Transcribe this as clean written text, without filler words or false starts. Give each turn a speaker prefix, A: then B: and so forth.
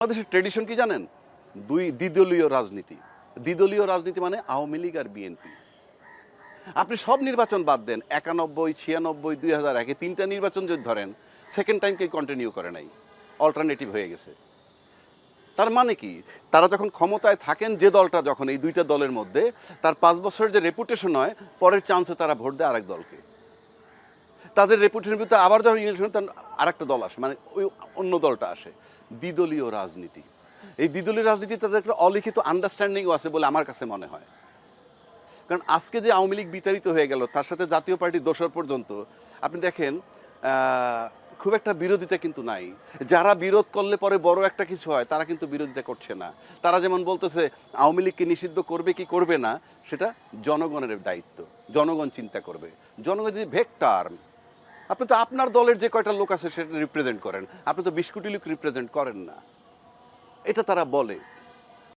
A: বাংলাদেশের ট্রেডিশন কি জানেন? দ্বিদলীয় রাজনীতি। দ্বিদলীয় রাজনীতি মানে আওয়ামী লীগ আর বিএনপি। আপনি সব নির্বাচন বাদ দেন, ৯১, ৯৬, ২০০১ এই ৩টা নির্বাচন যদি ধরেন, সেকেন্ড টাইম কেউ কন্টিনিউ করে নাই, অল্টারনেটিভ হয়ে গেছে। তার মানে কি, তারা যখন ক্ষমতায় থাকেন যে দলটা, যখন এই দুইটা দলের মধ্যে তার ৫ বছরের যে রেপুটেশন হয়, পরের চান্সে তারা ভোট দেয় আরেক দলকে। তাদের রেপুটেশনের ভিতরে আবার যখন ইলেকশন আরেকটা দল আসে, মানে ওই অন্য দলটা আসে। দ্বিদলীয় রাজনীতি। এই দ্বিদলীয় রাজনীতি তাদের একটা অলিখিত আন্ডারস্ট্যান্ডিংও আছে বলে আমার কাছে মনে হয়। কারণ আজকে যে আওয়ামী লীগ বিতাড়িত হয়ে গেল, তার সাথে জাতীয় পার্টির দোসর পর্যন্ত আপনি দেখেন খুব একটা বিরোধিতা কিন্তু নাই। যারা বিরোধ করলে পরে বড় একটা কিছু হয়, তারা কিন্তু বিরোধিতা করছে না। তারা যেমন বলতেছে আওয়ামী লীগকে নিষিদ্ধ করবে কি করবে না, সেটা জনগণের দায়িত্ব, জনগণ চিন্তা করবে। জনগণ যদি ভেক্টর, আপনি তো আপনার দলের যে কয়টা লোক আছে সেটা রিপ্রেজেন্ট করেন, আপনি তো ২০ কোটি লোক রিপ্রেজেন্ট করেন না, এটা তারা বলে।